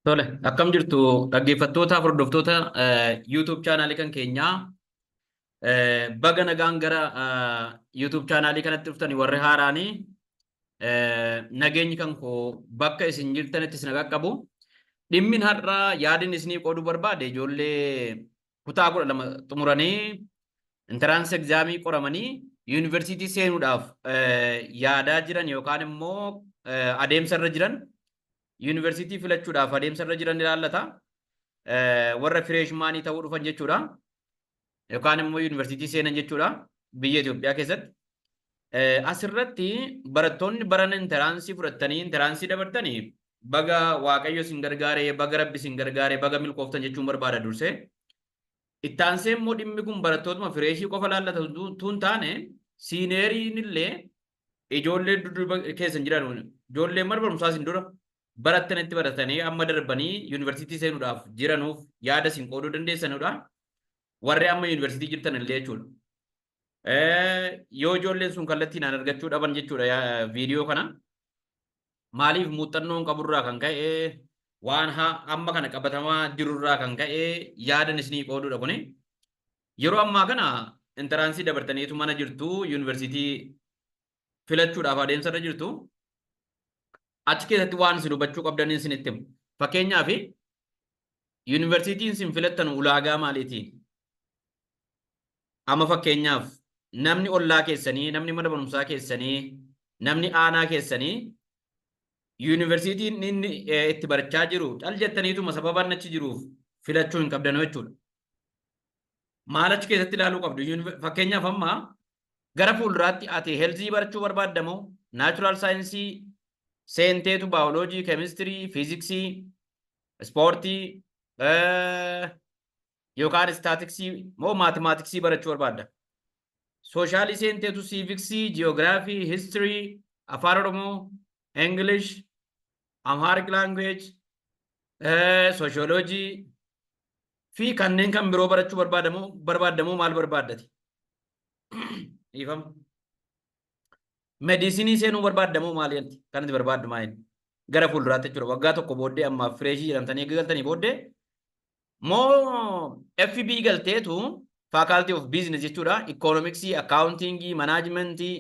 Tole, akkam jirtu dhaggeeffattootaaf hordoftoota YouTube chaanaalii kan keenyaa baga nagaan gara YouTube chaanaalii kanatti dhuftanii warri haaraanii nageenyi kan koo bakka isin jirtanitti isin qaqqabu. Dhimmin har'aa yaadin isinii qooduu barbaade ijoollee kutaa 12 xumuranii interaansi egzaamii qoramanii yuunivarsiitii seenuudhaaf yaadaa jiran yookaan immoo adeemsa irra jiran yuunivarsiitii filachuudhaaf adeemsa irra jiran ilaallata. Warra fireeshmaanii ta'uu dhufan jechuudha. Yookaan immoo yuunivarsiitii seenan jechuudha biyya Itoophiyaa keessatti. Asirratti barattoonni barana interaansii fudhatanii interaansii dabartanii baga Waaqayyo isin gargaaree, baga Rabbi isin gargaaree, baga milkooftan jechuun barbaada dursee. Itti aansee immoo dhimmi kun barattootuma fireeshii qofa laallatu tun taane siineeriin illee ijoollee dudduuba keessa jiran ijoollee mana barumsaa isin dura barattanitti baratanii amma darbanii yuunivarsiitii seenuudhaaf jiranuuf yaada isin qooduu dandeessanudha. Warri amma yuunivarsiitii jirtan illee jechuudha. Yoo ijoolleen sun kallattiin argachuu dhaban jechuudha viidiyoo kana. Maaliif muuxannoon qaburraa kan ka'e waan amma kana qabatamaa jirurraa kan ka'e yaadan isinii qoodudha kuni. Yeroo ammaa kana interaansii dabartaniitu mana jirtu yuunivarsiitii filachuudhaaf adeemsa irra jirtu. Achi keessatti waan isin hubachuu qabdan isinitti himu. Fakkeenyaaf yuunivarsiitiin isin filattan ulaagaa maaliitiin? Amma fakkeenyaaf namni ollaa keessanii, namni mana barumsaa keessanii, namni aanaa keessanii yuunivarsiitiin inni itti barachaa jiru cal jettaniituma sababaan achi jiruuf filachuu hin qabdan jechuudha. Maal achi keessatti ilaaluu qabdu? Fakkeenyaaf amma gara fuulduraatti ati heelzii barachuu barbaaddamoo, naachuraal saayinsii seenteetu baayoloojii, keemistirii, fiiziksii, ispoortii yookaan istaatiksii moo maatimaatiksii barachuu barbaadda? Soshaalii seenteetu siiviksii, jiyoogiraafii, histirii, afaan oromoo, English, Amharic language, sooshooloojii fi kanneen kan biroo barachuu barbaaddamoo maal barbaaddati? Ifam. Mediisinii seenuu barbaaddamoo maal yanti? Kan itti barbaaddu maal? Gara fuulduraatti jechuudha. Waggaa tokko booddee amma fireeshii jedhamtanii eeggaltanii booddee moo FB galteetu faculty of business jechuudha. Economicsii, accountingii, managementii,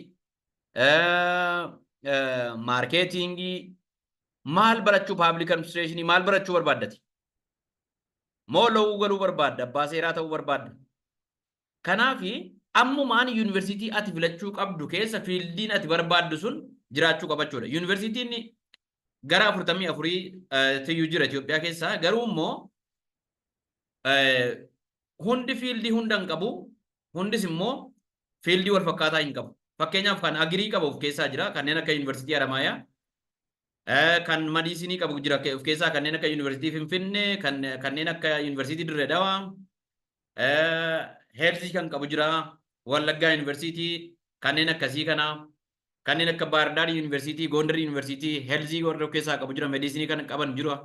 marketingii maal barachuu, public administrationii maal barachuu barbaaddati? Moo lawuu galuu barbaadda? Abbaa seeraa ta'uu barbaadda? Kanaafi ammumaan yuunivarsiitii ati filachuu qabdu keessa fiildiin ati barbaaddu sun jiraachuu qabachuudha. Yuunivarsiitiin gara 44 tiyyuu jira Itoophiyaa keessaa. Garuu immoo hundi fiildii hunda hin qabu. Hundis immoo fiildii wal fakkaataa hin qabu. Fakkeenyaaf kan agirii qabu of keessaa jira kanneen akka yuunivarsiitii Haramaayaa. Kan mediisinii qabu jira of keessaa kanneen akka yuunivarsiitii Finfinnee, kanneen akka yuunivarsiitii Dirree Dawaa. Heelzii kan qabu jira. Wallaggaa yuunivarsiitii kanneen akkasii kana kanneen akka Baardaar yuunivarsiitii, Gondar yuunivarsiitii, Heelzii warra of keessaa qabu jira. Mediisinii kan qaban jira.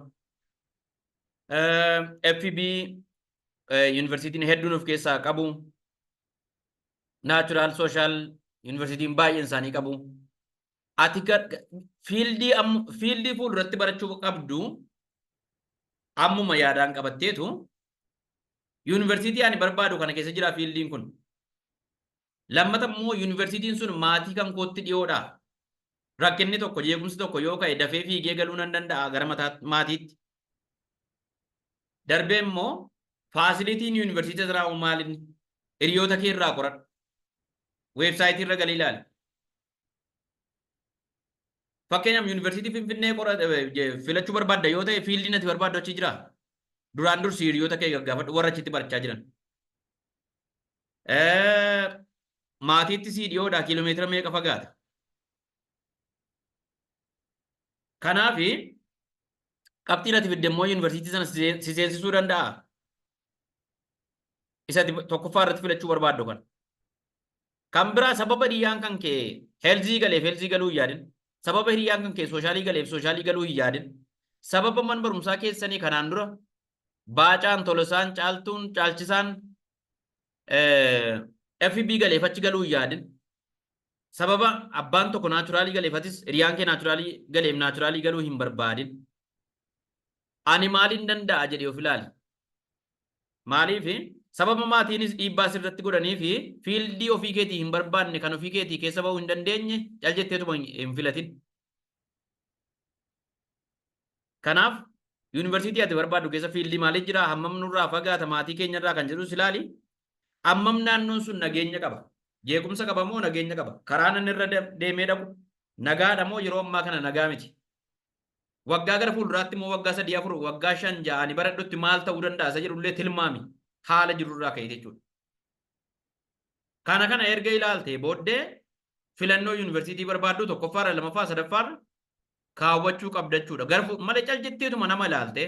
FB yuunivarsiitiin hedduun of keessaa qabu. Naachuraal sooshaal yuunivarsiitiin baay'een isaanii qabu. Ati fiildii fuulduratti barachuu qabdu ammuma yaadaan qabatteetu yuunivarsiitii ani barbaadu kana keessa jira fiildiin kun. Lammata immoo yuunivarsiitiin sun maatii kan kootti dhiyoodha. Rakkinni tokko jeequmsi tokko yoo ka'e dafee fiigee galuu nan danda'a gara maatiitti. Darbee immoo faasilitiin yuunivarsiitii irraa maaliin hiriyoota kee irraa qoradhu. Weebsaayitii irra galii ilaali. Fakkeenyaaf yuunivarsiitii Finfinnee filachuu barbaadda yoo ta'e fiildiin ati barbaaddu achi jira. Duraan dursi hiriyoota kee gaggaafadhu warra achitti barachaa jiran. Maatiitti sii dhiyoodha kiiloomeetira meeqa fagaata? Kanaafi qabxiin ati fidde immoo yuunivarsiitii sana si seensisuu danda'a. Isa tokkoffaa irratti filachuu barbaaddu kan. Kan biraa sababa hiriyyaan kan kee heelzii galeef heelzii galuu hin yaadin. Sababa hiriyyaan kan kee soshaalii galeef soshaalii galuu hin yaadin. Sababa mana barumsaa keessanii kanaan dura Baacaan, Tolosaan, Caaltuun, Caalchisaan FB galeef achi galuu hin yaadin. Sababa abbaan tokko naachuraalii galeefatis hiriyyaan kee naachuraalii galeef naachuraalii galuu hin barbaadin. Ani maaliin danda'a jedhee of ilaali. Maaliif sababa maatiinis dhiibbaa sirratti godhanii fi fiildii ofii keetii hin barbaanne kan ofii keetii keessa bahuu hin dandeenye cal jetteetuma hin filatin. Kanaaf yuunivarsiitii ati barbaaddu keessa fiildii maaliif jira hammam nurraa fagaata maatii keenyarraa kan jedhus ilaali. Hammam naannoon sun nageenya qaba. Jeequmsa qaba moo nageenya qaba. Karaa nan irra deemee dhaqu nagaadha moo yeroo ammaa kana nagaa miti. Waggaa gara fuulduraatti moo waggaa 3-4 waggaa 5 ani baradhutti maal ta'uu danda'a isa jedhullee tilmaami haala jirurraa ka'e jechuudha. Kana erga ilaaltee booddee filannoo yuunivarsiitii barbaaddu tokkoffaarra lammaffaa sadaffaarra kaawwachuu qabdachuudha. Garuu malee cal jetteetuma nama ilaalte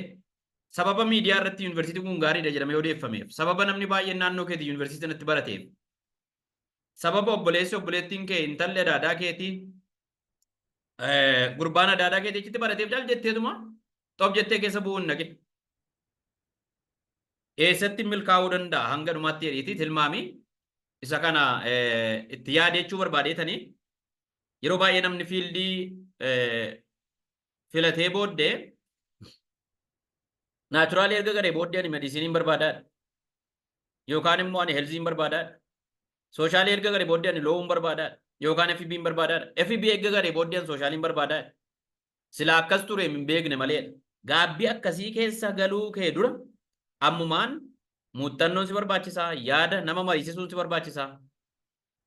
sababa miidiyaa irratti yuunivarsiitiin kun gaariidha jedhamee odeeffameef sababa namni baay'een naannoo keetii yuunivarsiitii sanatti barateef sababa obboleettiin kee intalli adaadaa keetii gurbaan adaadaa keetii achitti barateef cal jetteetuma xof jettee keessa bu'uun naqin. Eessatti milkaa'uu danda'a hanga dhumaatti jedhiiti tilmaami isa kana itti yaadechuu barbaadeetanii yeroo baay'ee namni fiildii filatee booddee naachuraalii erga garee booddee ani medisiiniin barbaadaadha yookaan immoo ani heelziin barbaadaadha. Soshaalii erga garee booddee ani loowuun barbaadaadha yookaan FB'n barbaadaadha. FB erga garee booddee ani sooshaaliin barbaadaadha. Sila akkas ture hin beekne malee gaabbii akkasii keessa galuu kee dura ammumaan muuxannoon si barbaachisaa yaada nama mariisisuun si barbaachisaa.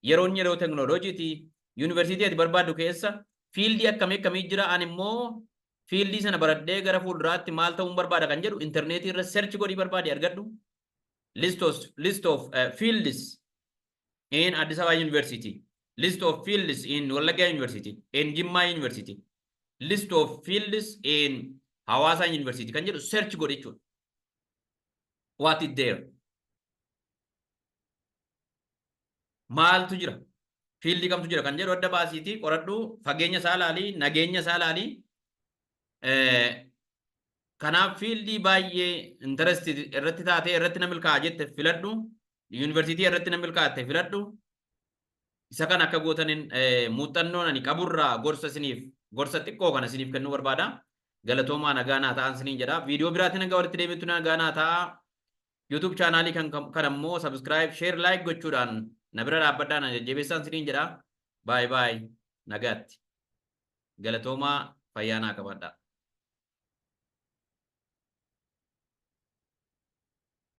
Yeroo teknooloojiiti yuunivarsiitii ati barbaaddu keessa fiildii akkamii jira ani immoo fiildii sana baradhee gara fuulduraatti maal ta'uun barbaada kan jedhu intarneetii irra search godhii barbaade argadhu. List of fields in Addis Ababa University, list of fields in Wallagga University, in Jimma University, list of fields in Hawassa University kan jedhu search godhi jechuudha. What is there? Maaltu jira? Fiildii kamtu jira kan jedhu adda baasiitii qoradhu fageenya isaa ilaalii nageenya isaa ilaalii. Kanaaf fiildii baay'ee interested irratti taatee irratti na milkaa'a jette filadhu. Yuunivarsiitii irratti na milkaa'atte filadhu. Isa kan akka gootanin muuxannoon ani qaburraa gorsa xiqqoo kana isiniif kennuu barbaada. Galatoomaa nagaa naa ta'an isiniin jedha. Viidiyoo biraatiin nagaa walitti deebi'utti nagaa naa ta'a. YouTube chaanaalii kan ammoo subscribe, share, like gochuudhaan na bira dhaabbadhaan jajjabeessaan isiniin jedha. Bye bye nagaatti. Galatoomaa fayyaa naa qabaadhaa.